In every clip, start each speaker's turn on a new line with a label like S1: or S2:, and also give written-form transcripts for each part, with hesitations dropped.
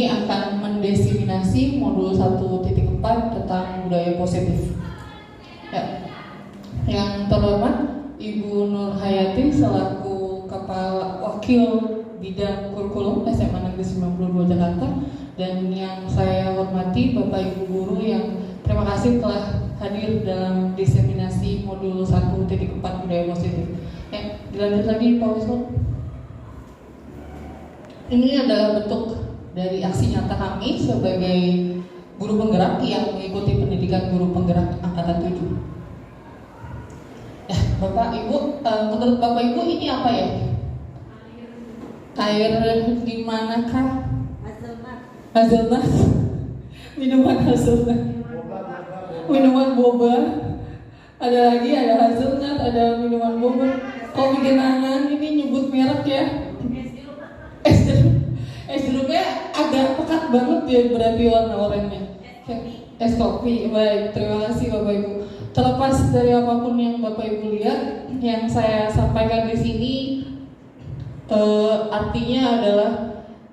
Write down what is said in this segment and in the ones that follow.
S1: ini akan mendiseminasi modul 1.4 tentang budaya positif. Ya. Yang terhormat Ibu Nur Hayati selaku Kepala Wakil Bidang Kurikulum SMA Negeri 92 Jakarta, dan yang saya hormati Bapak Ibu Guru yang terima kasih telah hadir dalam diseminasi modul 1.4 budaya positif. Dilanjut lagi Pak Wisnu. Ini adalah bentuk dari aksi nyata kami sebagai guru penggerak yang mengikuti pendidikan guru penggerak angkatan 7. Bapak Ibu, menurut Bapak Ibu ini apa ya? Air di manakah? Hazelnut. Minuman hazelnut. Minuman boba. Ada lagi, ada hazelnut, ada minuman boba. Kopi genangan, ini nyebut merek ya. Es jeruknya agak pekat banget ya, berarti warna oranye. Es kopi, baik, terima kasih Bapak Ibu. Terlepas dari apapun yang Bapak Ibu lihat, yang saya sampaikan di sini artinya adalah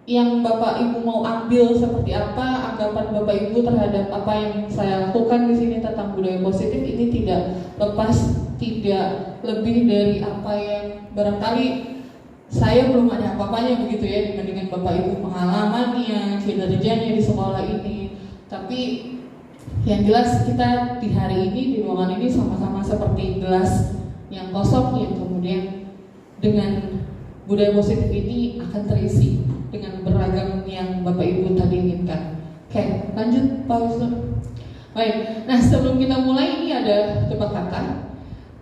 S1: yang Bapak Ibu mau ambil seperti apa anggapan Bapak Ibu terhadap apa yang saya lakukan di sini tentang budaya positif ini tidak lepas, tidak lebih dari apa yang barangkali saya belum ada apa-apanya begitu ya dibandingkan Bapak Ibu pengalamannya, kinerjanya di sekolah ini. Tapi yang jelas kita di hari ini, di ruangan ini sama-sama seperti gelas yang kosong yang kemudian dengan budaya positif ini akan terisi dengan beragam yang Bapak Ibu tadi inginkan. Oke, lanjut Pak Wisnu. Baik, nah sebelum kita mulai ini ada tebak kata.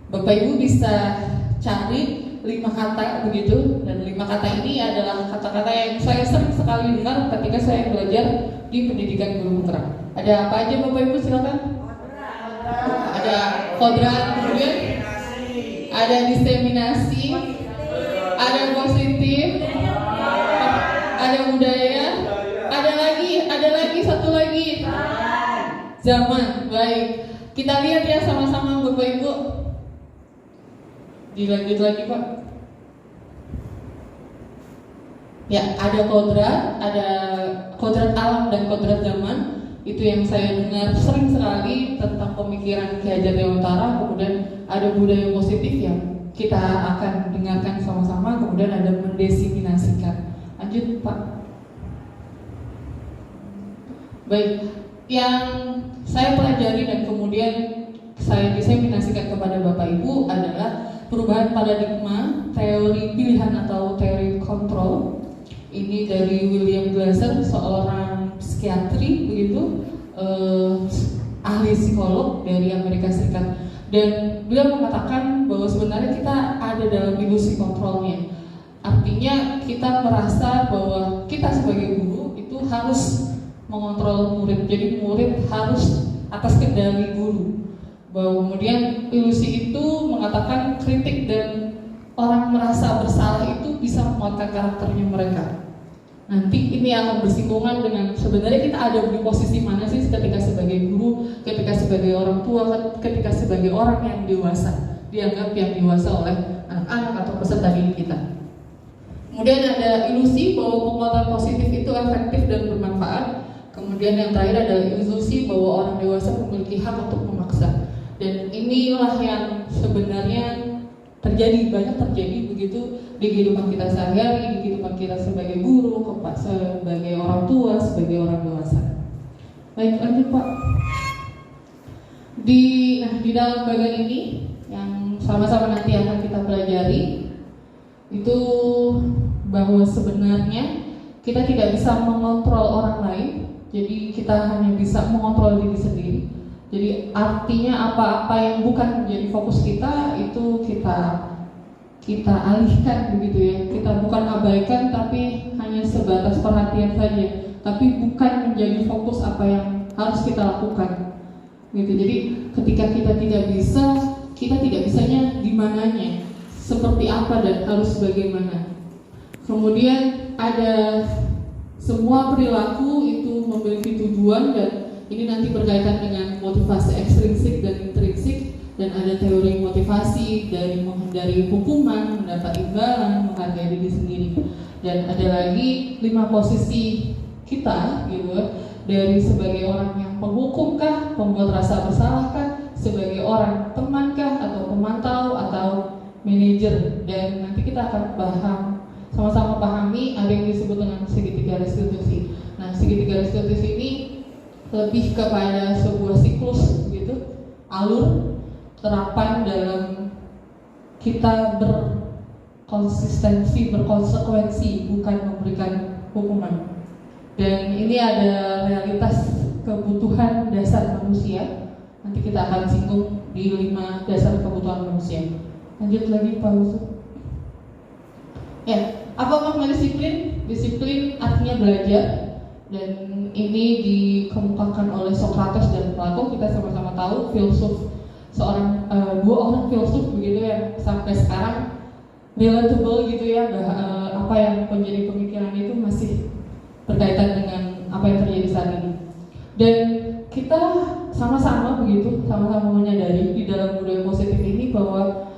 S1: Bapak Ibu bisa cari 5 kata begitu, dan 5 kata ini adalah kata-kata yang saya sering sekali dengar ketika saya belajar di pendidikan guru penggerak. Ada apa aja Bapak Ibu silakan? Ada kodrat, kemudian ada diseminasi, ada positif, ada budaya, ada lagi satu lagi zaman. Baik, kita lihat ya sama-sama Bapak Ibu. Dilanjut lagi Pak. Ya, ada kodrat alam dan kodrat zaman. Itu yang saya dengar sering sekali tentang pemikiran Ki Hajar Dewantara. Kemudian ada budaya positif yang kita akan dengarkan sama-sama. Kemudian ada mendiseminasikan. Lanjut Pak. Baik, yang saya pelajari dan kemudian saya diseminasikan kepada Bapak Ibu adalah perubahan paradigma, teori pilihan atau teori kontrol. Ini dari William Glasser, seorang psikiatri begitu, ahli psikolog dari Amerika Serikat. Dan beliau mengatakan bahwa sebenarnya kita ada dalam ilusi kontrolnya. Artinya kita merasa bahwa kita sebagai guru itu harus mengontrol murid. Jadi murid harus atas kendali guru. Bahwa kemudian ilusi itu mengatakan kritik dan orang merasa bersalah itu bisa menguatkan karakternya mereka. Nanti ini akan bersinggungan dengan sebenarnya kita ada di posisi mana sih ketika sebagai guru, ketika sebagai orang tua, ketika sebagai orang yang dewasa, dianggap yang dewasa oleh anak-anak atau peserta didik kita. Kemudian ada ilusi bahwa penguatan positif itu efektif dan bermanfaat. Kemudian yang terakhir adalah ilusi bahwa orang dewasa memiliki hak untuk memaksa. Dan inilah yang sebenarnya banyak terjadi begitu di kehidupan kita sehari-hari, di kehidupan kita sebagai guru, sebagai orang tua, sebagai orang dewasa. Baik, lanjut Pak. Di dalam bagian ini yang sama-sama nanti akan kita pelajari itu bahwa sebenarnya kita tidak bisa mengontrol orang lain, jadi kita hanya bisa mengontrol diri sendiri. Jadi artinya apa-apa yang bukan menjadi fokus kita itu kita alihkan begitu ya. Kita bukan abaikan tapi hanya sebatas perhatian saja, tapi bukan menjadi fokus apa yang harus kita lakukan. Gitu. Jadi ketika kita tidak bisanya di mananya, seperti apa dan harus bagaimana. Kemudian ada semua perilaku itu memiliki tujuan dan ini nanti berkaitan dengan motivasi ekstrinsik dan intrinsik, dan ada teori motivasi dari menghindari hukuman, mendapat imbalan, menghargai diri sendiri. Dan ada lagi 5 posisi kita gitu, dari sebagai orang yang penghukum kah, pembuat rasa bersalah kah, sebagai orang teman kah, atau pemantau, atau manajer. Dan nanti kita akan sama-sama pahami ada yang disebut dengan segitiga restitusi. Nah, segitiga restitusi ini lebih kepada sebuah siklus gitu, alur terapan dalam kita berkonsistensi, berkonsekuensi, bukan memberikan hukuman. Dan ini ada realitas kebutuhan dasar manusia. Nanti kita akan singgung di 5 dasar kebutuhan manusia. Lanjut lagi Pak Yusuf. Ya, apa makna disiplin? Disiplin artinya belajar. Dan ini dikemukakan oleh Socrates dan Plato. Kita sama-sama tahu filsuf, dua orang filsuf begitu yang sampai sekarang relatable gitu ya, apa yang menjadi pemikiran itu masih berkaitan dengan apa yang terjadi saat ini. Dan kita sama-sama menyadari di dalam budaya positif ini bahwa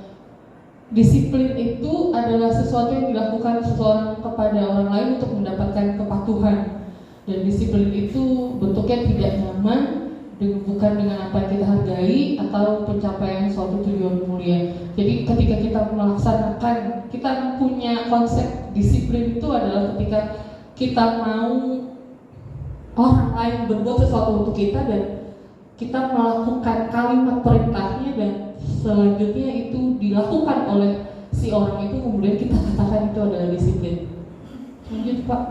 S1: disiplin itu adalah sesuatu yang dilakukan seseorang kepada orang lain untuk mendapatkan kepatuhan. Dan disiplin itu bentuknya tidak nyaman, bukan dengan apa yang kita hargai atau pencapaian suatu tujuan mulia. Jadi ketika kita melaksanakan, kita punya konsep disiplin itu adalah ketika kita mau orang lain berbuat sesuatu untuk kita dan kita melakukan kalimat perintahnya dan selanjutnya itu dilakukan oleh si orang itu, kemudian kita katakan itu adalah disiplin. Lanjut Pak.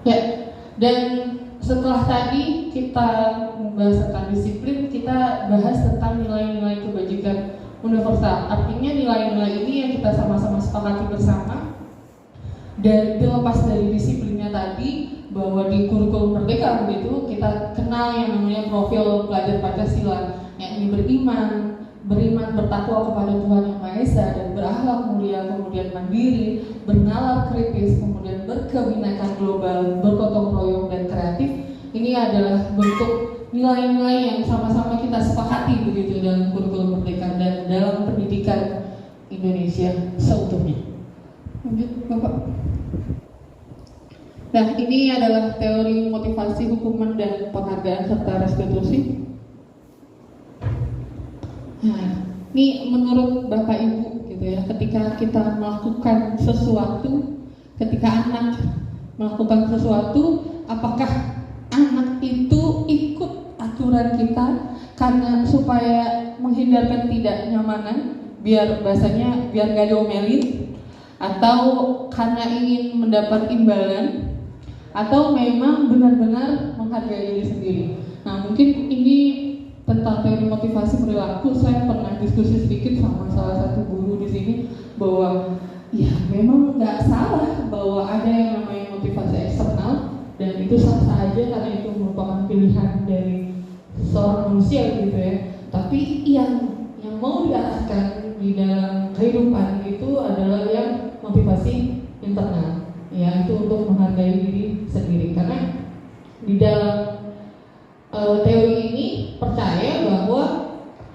S1: Ya, dan setelah tadi kita membahas tentang disiplin, kita bahas tentang nilai-nilai kebajikan universal. Artinya nilai-nilai ini yang kita sama-sama sepakati bersama. Dan dilepas dari disiplinnya tadi, bahwa di kurikulum Merdeka begitu kita kenal yang namanya profil pelajar Pancasila, yakni beriman bertakwa kepada Tuhan Yang Maha Esa dan berakhlak mulia, kemudian mandiri, bernalar kritis, kemudian berkebinekaan global, bergotong royong dan kreatif. Ini adalah bentuk nilai-nilai yang sama-sama kita sepakati begitu dalam kurikulum Merdeka dan dalam pendidikan Indonesia seutuhnya. Lanjut Bapak. Nah, ini adalah teori motivasi, hukuman, dan penghargaan serta restitusi. Nah, ini menurut Bapak Ibu gitu ya, ketika kita melakukan sesuatu, ketika anak melakukan sesuatu, apakah anak itu ikut aturan kita karena supaya menghindarkan tidak nyamanan, biar bahasanya biar gak diomelin, atau karena ingin mendapat imbalan, atau memang benar-benar menghargai diri sendiri. Nah, mungkin ini tentang teori motivasi perilaku, saya pernah diskusi sedikit sama salah satu guru di sini bahwa ya memang nggak salah bahwa ada yang namanya motivasi eksternal dan itu sah-sah aja karena itu merupakan pilihan dari seorang manusia gitu ya. Tapi yang mau diarahkan di dalam kehidupan itu adalah yang motivasi internal, ya, itu untuk menghargai diri sendiri. Karena di dalam teori ini percaya bahwa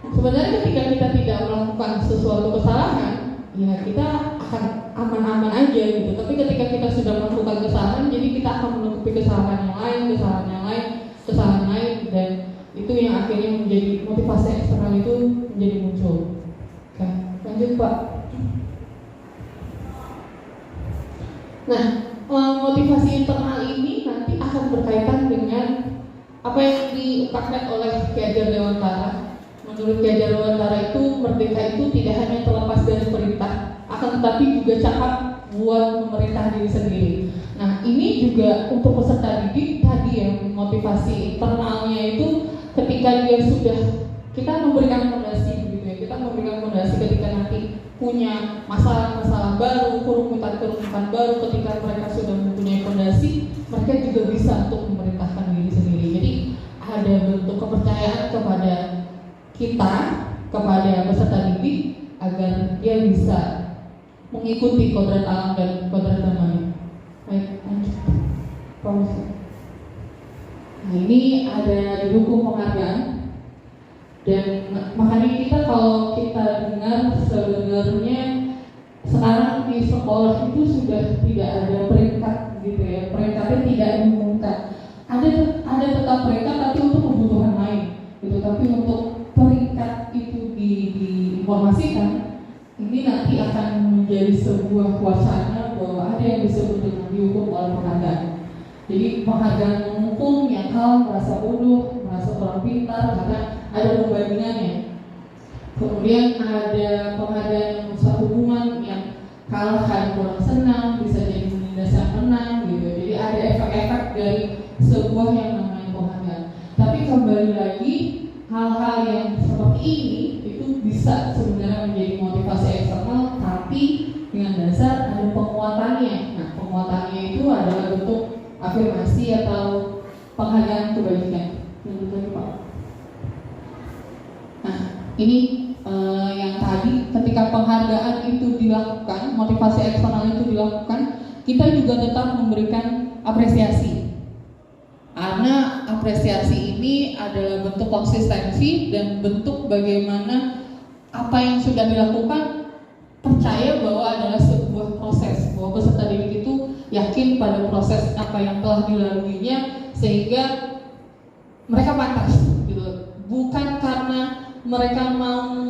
S1: sebenarnya ketika kita tidak melakukan sesuatu kesalahan, ya kita akan aman-aman aja gitu. Tapi ketika kita sudah melakukan kesalahan, jadi kita akan menutupi kesalahan yang lain, dan itu yang akhirnya menjadi motivasi eksternal itu menjadi muncul. Oke, lanjut Pak. Nah, motivasi internal ini nanti akan berkaitan dengan apa yang diungkapkan oleh Ki Hajar Dewantara. Menurut Ki Hajar Dewantara itu merdeka itu tidak hanya terlepas dari perintah, akan tetapi juga cakap buat memerintah diri sendiri. Nah, ini juga untuk peserta didik tadi yang motivasi internalnya itu ketika dia sudah, kita memberikan fondasi gitu ya, kita memberikan fondasi ketika nanti punya masalah-masalah baru, kerumitan-kerumitan baru, ketika mereka sudah mempunyai fondasi, mereka juga bisa untuk memerintahkan diri sendiri. Jadi ada bentuk kepercayaan kepada kita, kepada peserta didik agar dia bisa mengikuti kodrat alam dan kodrat zaman. Baik, lanjut. Nah, ini ada di hukum penghargaan. Dan makanya kita kalau kita dengar sebenarnya sekarang di sekolah itu sudah tidak ada peringkat gitu menjadi sebuah wacana bahwa ada yang disebut dengan dihukum oleh penghargaan. Jadi penghargaan menghukum yang kalah merasa bodoh, merasa kurang pintar karena ada perbandingannya. Kemudian ada penghargaan yang berusaha hubungan yang kalah karena kurang senang, bisa jadi menindas yang menang gitu. Jadi ada efek-efek dari sebuah yang namanya penghargaan. Tapi kembali lagi, hal-hal yang seperti ini itu bisa sebenarnya menjadi motivasi eksternal, tapi dengan dasar ada penguatannya. Nah, penguatannya itu adalah bentuk afirmasi atau penghargaan kebajikan. Nah, ini yang tadi ketika penghargaan itu dilakukan, motivasi eksternal itu dilakukan, kita juga tetap memberikan apresiasi. Karena apresiasi ini adalah bentuk konsistensi dan bentuk bagaimana apa yang sudah dilakukan percaya bahwa adalah sebuah proses, bahwa peserta didik itu yakin pada proses apa yang telah dilaluinya sehingga mereka pantas gitu. Bukan karena mereka mau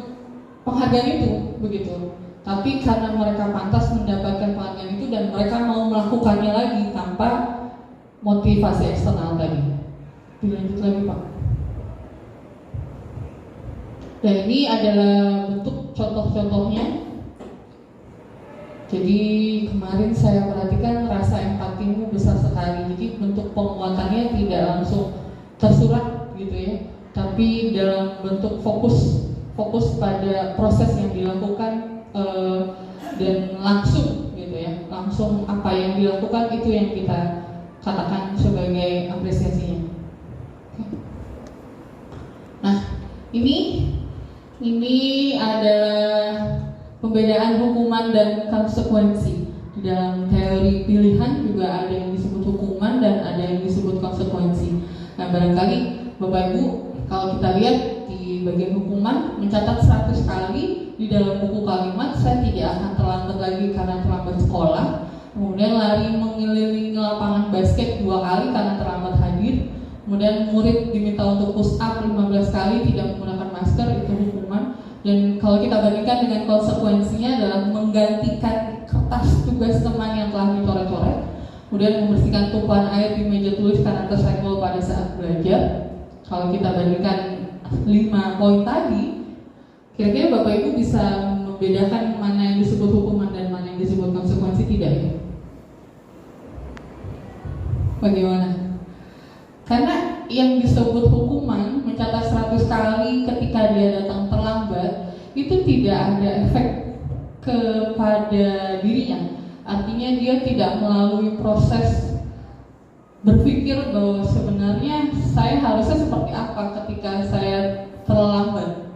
S1: penghargaan itu begitu, tapi karena mereka pantas mendapatkan penghargaan itu dan mereka mau melakukannya lagi tanpa motivasi eksternal tadi. Dilanjut lagi Pak. Dan ini adalah bentuk contoh-contohnya. Jadi kemarin saya perhatikan rasa empatimu besar sekali. Jadi bentuk penguatannya tidak langsung tersurat gitu ya, tapi dalam bentuk fokus pada proses yang dilakukan dan langsung gitu ya, langsung apa yang dilakukan itu yang kita katakan sebagai apresiasinya. Nah, ini adalah pembedaan hukuman dan konsekuensi. Di dalam teori pilihan juga ada yang disebut hukuman dan ada yang disebut konsekuensi. Nah, barangkali Bapak Ibu kalau kita lihat di bagian hukuman mencatat 100 kali di dalam buku kalimat, saya tidak akan terlambat lagi karena terlambat sekolah. Kemudian lari mengelilingi lapangan basket 2 kali karena terlambat hadir. Kemudian murid diminta untuk push up 15 kali tidak menggunakan masker, itu hukuman. Dan kalau kita bandingkan dengan konsekuensinya adalah menggantikan kertas tugas teman yang telah dicoret-coret, kemudian membersihkan tumpahan air di meja tulis karena tersenggol pada saat belajar. Kalau kita bandingkan 5 poin tadi, kira-kira Bapak Ibu bisa membedakan mana yang disebut hukuman dan mana yang disebut konsekuensi tidak ya? Bagaimana? Karena yang disebut hukuman mencatat 100 kali ketika dia datang terlambat itu tidak ada efek kepada dirinya. Artinya dia tidak melalui proses berpikir bahwa sebenarnya saya harusnya seperti apa ketika saya terlambat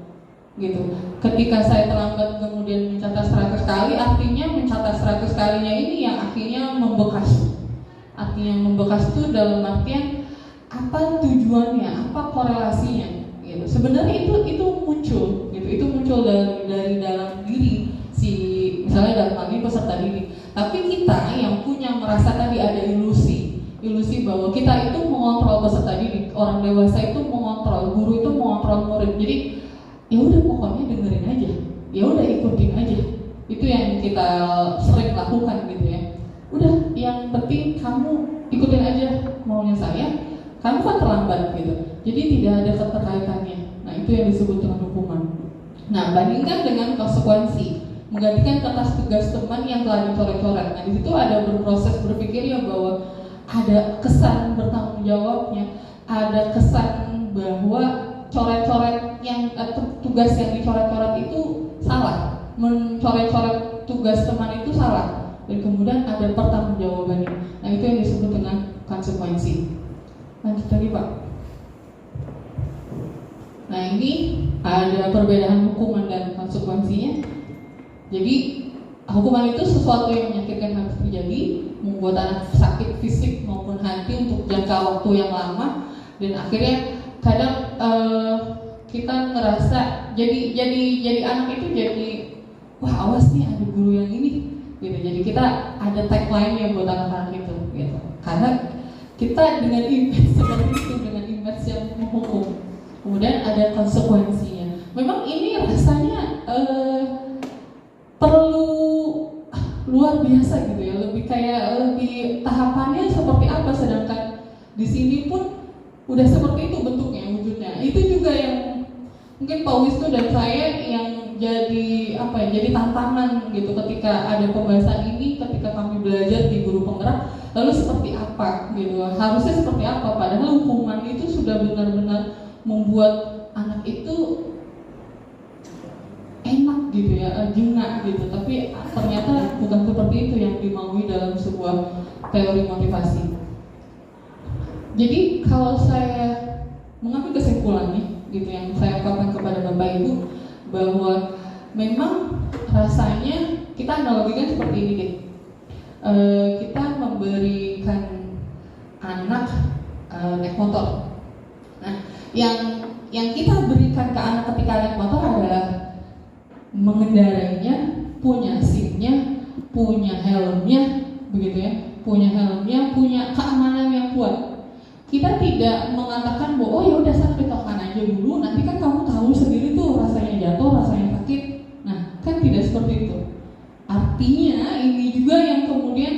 S1: gitu. Ketika saya terlambat kemudian mencatat 100 kali, artinya mencatat 100 kalinya ini yang akhirnya membekas. Artinya membekas itu dalam artian apa tujuannya, apa korelasinya gitu. Sebenarnya itu muncul gitu. Itu muncul dari dalam diri si misalnya dalam hal ini peserta didik. Tapi kita yang punya merasa tadi ada ilusi bahwa kita itu mengontrol peserta didik, orang dewasa itu mengontrol, guru itu mengontrol murid. Jadi ya udah pokoknya dengerin aja, ya udah ikutin aja. Itu yang kita sering lakukan gitu ya. Udah, yang penting kamu ikutin aja maunya saya, kamu kan terlambat gitu. Jadi tidak ada keterkaitannya. Nah, itu yang disebut dengan hukuman. Nah, bandingkan dengan konsekuensi, menggantikan kertas tugas teman yang telah dicoret-coret. Nah, di situ ada berproses berpikirnya bahwa ada kesan bertanggung jawabnya, ada kesan bahwa coret-coret yang tugas yang dicoret-coret itu salah, mencoret-coret tugas teman itu salah. Dan kemudian ada pertanggungjawabannya. Nah, itu yang disebut dengan konsekuensi. Lanjut lagi Pak. Nah, ini ada perbedaan hukuman dan konsekuensinya. Jadi hukuman itu sesuatu yang menyakitkan harus terjadi, membuat anak sakit fisik maupun hati untuk jangka waktu yang lama, dan akhirnya kadang kita ngerasa jadi anak itu jadi wah awas nih ada guru yang ini gitu. Jadi kita ada tagline yang buat anak-anak itu gitu. Karena kita dengan image seperti itu, dengan image yang menghukum, kemudian ada konsekuensinya. Memang ini rasanya perlu luar biasa gitu ya, lebih kayak lebih tahapannya seperti apa, sedangkan di sini pun udah seperti itu bentuknya, wujudnya. Itu juga yang mungkin Pak Wisnu dan saya yang jadi jadi tantangan gitu ketika ada pembahasan ini, ketika kami belajar di guru penggerak, lalu seperti apa gitu, harusnya seperti apa, padahal hukuman itu sudah benar-benar membuat anak itu enak gitu ya, jengak gitu, tapi ternyata bukan seperti itu yang dimaui dalam sebuah teori motivasi. Jadi kalau saya mengambil kesimpulannya gitu yang saya ungkapkan kepada Bapak Ibu, bahwa memang rasanya kita analogikan seperti ini deh. Kita memberikan anak naik motor. Nah, yang kita berikan ke anak ketika naik motor adalah mengendarainya, punya SIM-nya, punya helmnya, begitu ya, punya helmnya, punya keamanan yang kuat. Kita tidak mengatakan bahwa oh ya udah sampai tokan aja dulu, nanti kan kamu tahu sendiri tuh rasanya jatuh, rasanya sakit. Nah, kan tidak seperti itu. Artinya ini juga yang kemudian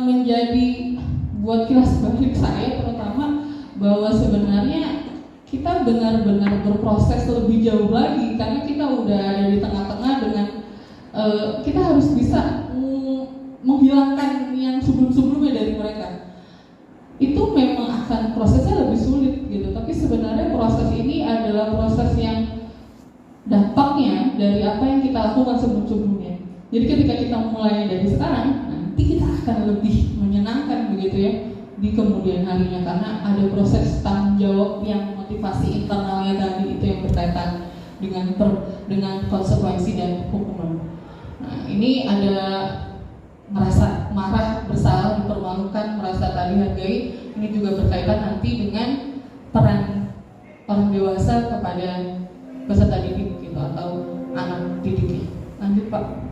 S1: menjadi buat kilas balik saya terutama, bahwa sebenarnya kita benar-benar berproses lebih jauh lagi, karena kita udah ada di tengah-tengah dengan kita harus bisa menghilangkan yang sebelum-sebelumnya dari mereka. Itu memang akan prosesnya lebih sulit gitu, tapi sebenarnya proses ini adalah proses yang dampaknya dari apa yang kita lakukan sebelum-sebelumnya. Jadi ketika kita mulai dari sekarang, nanti kita akan lebih menyenangkan begitu ya di kemudian harinya, karena ada proses tanggung jawab yang motivasi internalnya tadi itu yang berkaitan dengan konsekuensi dan hukuman. Nah, ini ada merasa marah, bersalah, dipermalukan, merasa tak dihargai. Ini juga berkaitan nanti dengan peran orang dewasa kepada peserta didik gitu, atau anak didiknya. Lanjut Pak.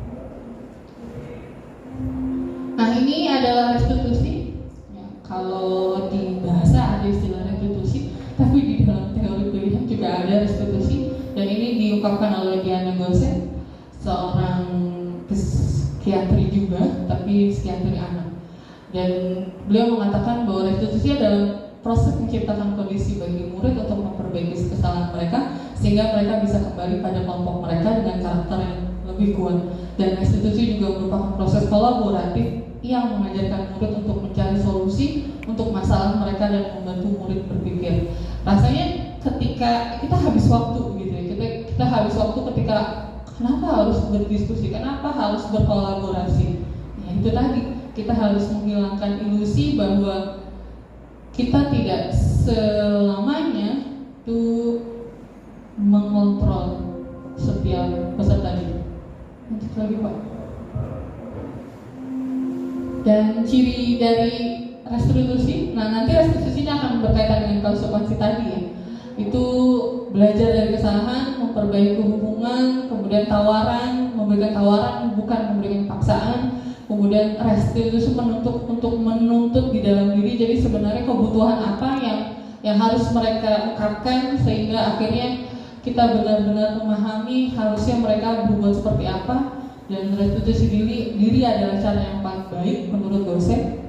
S1: Nah, ini adalah restitusi ya, kalau di bahasa ada istilah restitusi, tapi di dalam teori pilihan juga ada restitusi, dan ini diungkapkan oleh Diana Gose, seorang psikiatri juga, tapi psikiatri anak. Dan beliau mengatakan bahwa restitusi adalah proses menciptakan kondisi bagi murid untuk memperbaiki kesalahan mereka, sehingga mereka bisa kembali pada kelompok mereka dengan karakter yang lebih kuat. Dan restitusi juga merupakan proses kolaboratif yang mengajarkan murid untuk mencari solusi untuk masalah mereka dan membantu murid berpikir. Rasanya ketika kita habis waktu gitu ya, kita habis waktu ketika kenapa harus berdiskusi, kenapa harus berkolaborasi. Ya, itu tadi, kita harus menghilangkan ilusi bahwa kita tidak selamanya tuh mengontrol setiap peserta didik. Lanjut lagi Pak. Dan ciri dari restitusi, nah nanti restitusinya akan berkaitan dengan konsekuensi tadi ya. Itu belajar dari kesalahan, memperbaiki hubungan, kemudian tawaran, memberikan tawaran bukan memberikan paksaan, kemudian restitusi untuk menuntut di dalam diri. Jadi sebenarnya kebutuhan apa yang harus mereka ungkapkan, sehingga akhirnya kita benar-benar memahami harusnya mereka berbuat seperti apa. Dan restitusi diri adalah cara yang paling baik menurut dosen.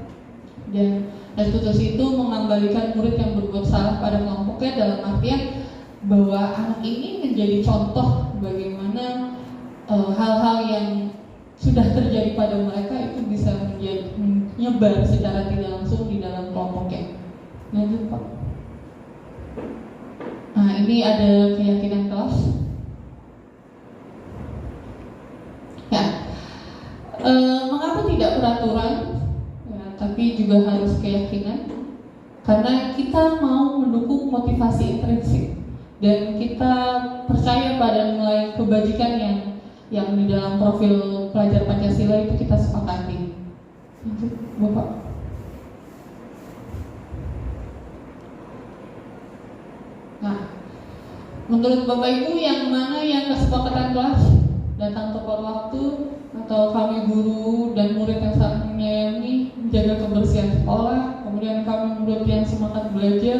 S1: Dan restitusi itu mengembalikan murid yang berbuat salah pada kelompoknya, dalam artian bahwa anak ini menjadi contoh bagaimana hal-hal yang sudah terjadi pada mereka itu bisa menyebar secara tidak langsung di dalam kelompoknya. Lanjut Pak. Nah, ini ada keyakinan kelas. Ya, mengapa tidak peraturan? Ya, tapi juga harus keyakinan. Karena kita mau mendukung motivasi intrinsik, dan kita percaya pada nilai kebajikan yang di dalam profil pelajar Pancasila itu kita sepakati. Lanjut, Bapak. Nah, menurut Bapak Ibu yang mana yang kesepakatan kelas? Datang tepat waktu, atau kami guru dan murid yang saling menyayangi, menjaga kebersihan sekolah, kemudian kami murid yang semangat belajar?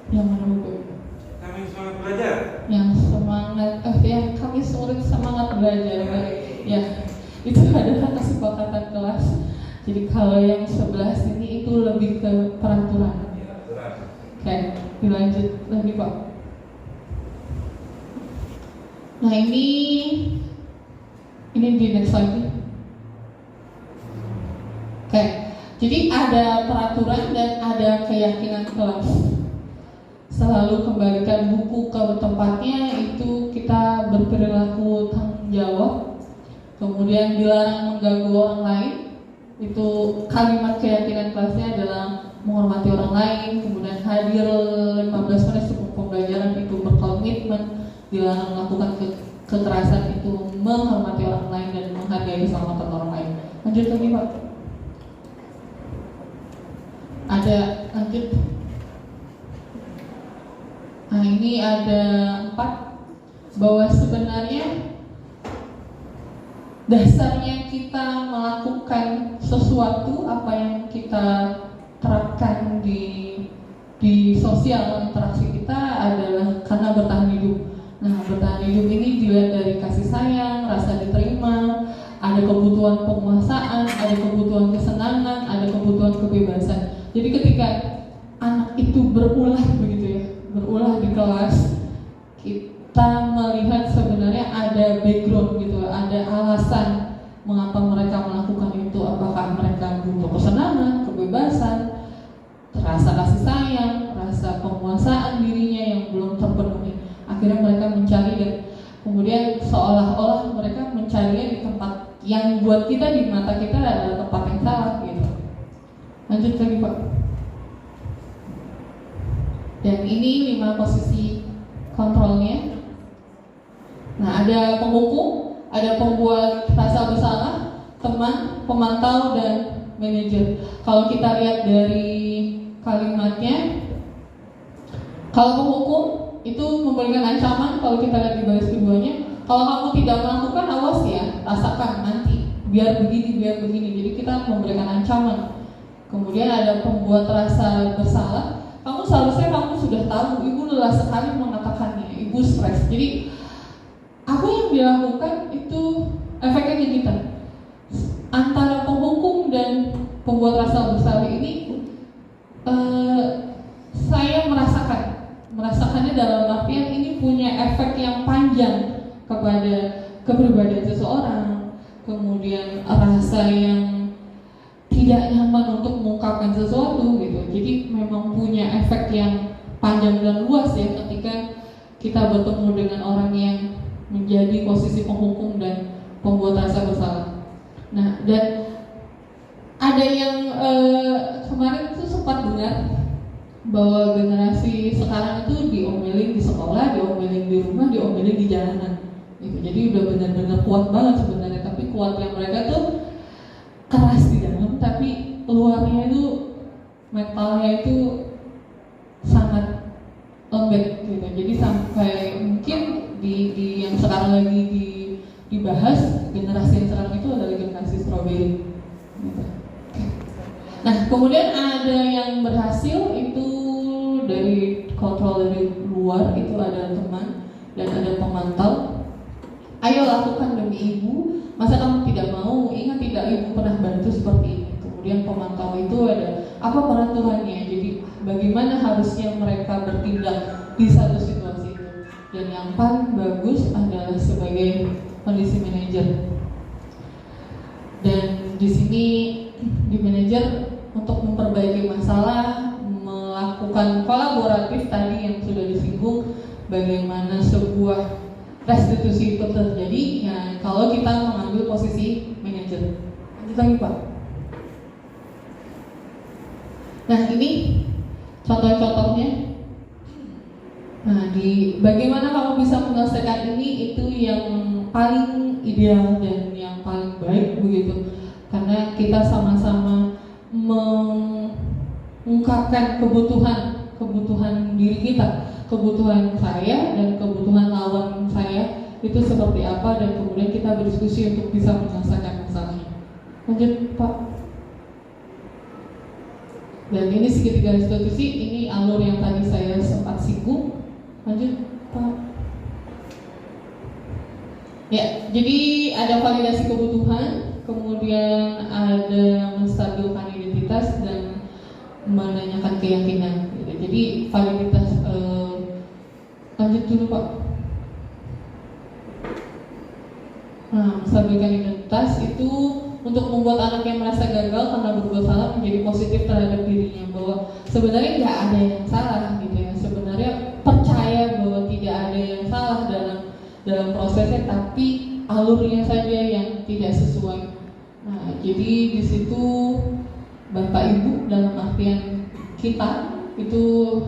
S1: Yang mana Bapak Ibu?
S2: Kami semangat belajar.
S1: Yang semangat, kami murid semangat belajar, ya. itu adalah kesepakatan kelas. Jadi kalau yang sebelah sini itu lebih ke peraturan. Oke, dilanjut lagi Pak. Nah ini di next slide. Oke, jadi ada peraturan dan ada keyakinan kelas. Selalu kembalikan buku ke tempatnya, itu kita berperilaku tanggung jawab. Kemudian dilarang mengganggu orang lain. Itu kalimat keyakinan kelasnya adalah menghormati orang lain. Kemudian hadir 15 menit sebelum pembelajaran, itu berkomitmen. Dilarang melakukan kekerasan, itu menghormati orang lain dan menghargai keselamatan orang lain. Lanjut lagi Pak. Ada lanjut. Nah ini ada 4, bahwa sebenarnya dasarnya kita melakukan sesuatu, apa yang kita terapkan di sosial interaksi kita adalah karena bertahan hidup. Nah bertahan hidup ini dilihat dari kasih sayang, rasa diterima, ada kebutuhan penguasaan, ada kebutuhan kesenangan, ada kebutuhan kebebasan. Jadi ketika anak itu berulah begitu ya, berulah di kelas, kita melihat sebenarnya ada background gitu, ada alasan mengapa mereka melakukan itu. Apakah mereka butuh kesenangan, kebebasan, rasa kasih sayang, rasa penguasaan dirinya yang belum terpenuhi. Akhirnya mereka mencari, dan kemudian seolah-olah mereka mencarinya di tempat yang buat kita, di mata kita adalah tempat yang salah gitu. Lanjut lagi Pak. Dan ini 5 posisi kontrolnya. Nah ada penghukum, ada pembuat rasa bersalah, teman, pemantau, dan manajer. Kalau kita lihat dari kalimatnya, kalau penghukum itu memberikan ancaman. Kalau kita lihat di baris keduanya, kalau kamu tidak melakukan, awas ya, rasakan nanti, biar begini. Jadi kita memberikan ancaman. Kemudian ada pembuat rasa bersalah. Seharusnya kamu sudah tahu, ibu lelah sekali mengatakannya, ibu stres. Jadi apa yang dilakukan itu efeknya ke kita. Antara penghukum dan pembuat rasa bersalah ini, saya merasakannya dalam artian ini punya efek yang panjang kepada kepribadian seseorang. Kemudian rasa yang tidak nyaman untuk mengungkapkan sesuatu gitu. Jadi memang punya efek yang panjang dan luas ya ketika kita bertemu dengan orang yang menjadi posisi penghukum dan pembuat rasa bersalah. Nah, dan ada yang kemarin itu sempat dengar bahwa generasi sekarang itu diomelin di sekolah, diomelin di rumah, diomelin di jalanan gitu. Jadi udah benar-benar kuat banget sebenarnya, tapi kuatnya mereka tuh keras di dalam, tapi luarnya itu mentalnya itu sangat lembek gitu. Jadi sampai mungkin di yang sekarang lagi dibahas, generasi yang sekarang itu adalah generasi strawberry gitu. Nah kemudian ada yang berhasil itu dari kontrol dari luar, itu ada teman dan ada pemantau. Ayo lakukan demi ibu. Masa kamu tidak mau? Ingat tidak, ibu pernah bantu seperti ini. Kemudian pemantau itu ada apa peraturannya. Jadi bagaimana harusnya mereka bertindak di satu situasi itu. Dan yang paling bagus adalah sebagai kondisi manajer. Dan di sini di manajer untuk memperbaiki masalah, melakukan kolaboratif tadi yang sudah disinggung, bagaimana sebuah restitusi itu terjadi ya kalau kita mengambil posisi manajer. Lanjut lagi Pak. Nah ini contoh-contohnya. Nah di bagaimana kamu bisa menyelesaikan ini, itu yang paling ideal dan yang paling baik begitu. Karena kita sama-sama mengungkapkan kebutuhan diri kita, kebutuhan saya dan kebutuhan lawan saya itu seperti apa, dan kemudian kita berdiskusi untuk bisa menyelesaikan masalahnya. Lanjut Pak. Dan ini segitiga restitusi, ini alur yang tadi saya sempat singgung. Lanjut Pak. Ya, jadi ada validasi kebutuhan, kemudian ada menstabilkan identitas dan menanyakan keyakinan. Jadi validitas, lanjut dulu Pak. Nah, menstabilkan identitas itu untuk membuat anak yang merasa gagal karena berbuat salah menjadi positif terhadap dirinya, bahwa sebenarnya nggak ada yang salah gitu ya. Sebenarnya percaya bahwa tidak ada yang salah dalam prosesnya, tapi alurnya saja yang tidak sesuai. Nah, jadi di situ Bapak Ibu dalam artian kita itu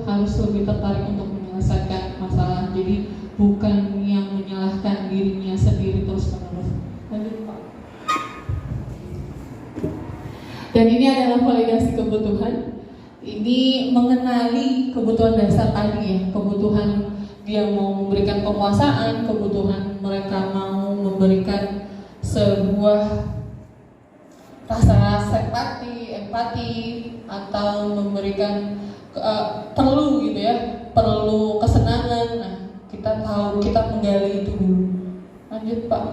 S1: harus lebih tertarik untuk menyelesaikan masalah. Jadi bukan yang menyalahkan dirinya sendiri terus-menerus. Lanjut Pak. Dan ini adalah validasi kebutuhan. Ini mengenali kebutuhan dasar tadi ya, kebutuhan dia mau memberikan penguasaan, kebutuhan mereka mau memberikan sebuah rasa empati, atau memberikan perlu gitu ya, perlu kesenangan. Nah, kita tahu, kita menggali itu dulu. Lanjut Pak.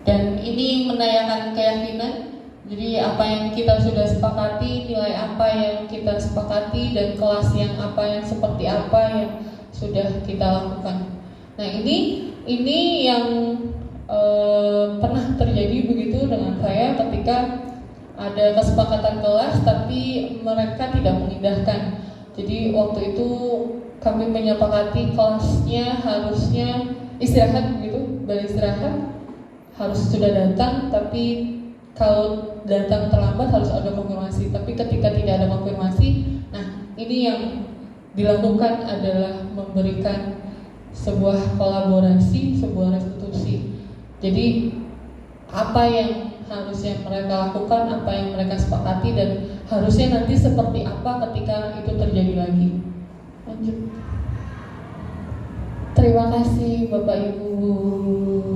S1: Dan ini menanyakan keyakinan. Jadi apa yang kita sudah sepakati, nilai apa yang kita sepakati, dan kelas yang apa yang seperti apa yang sudah kita lakukan. Nah ini yang pernah terjadi begitu dengan saya ketika ada kesepakatan kelas tapi mereka tidak mengindahkan. Jadi waktu itu kami menyepakati kelasnya harusnya istirahat begitu, balik istirahat harus sudah datang, tapi kalau datang terlambat harus ada konfirmasi. Tapi ketika tidak ada konfirmasi, nah ini yang dilakukan adalah memberikan sebuah kolaborasi, sebuah restitusi. Jadi apa yang harusnya mereka lakukan, apa yang mereka sepakati, dan harusnya nanti seperti apa ketika itu terjadi lagi. Lanjut. Terima kasih Bapak Ibu.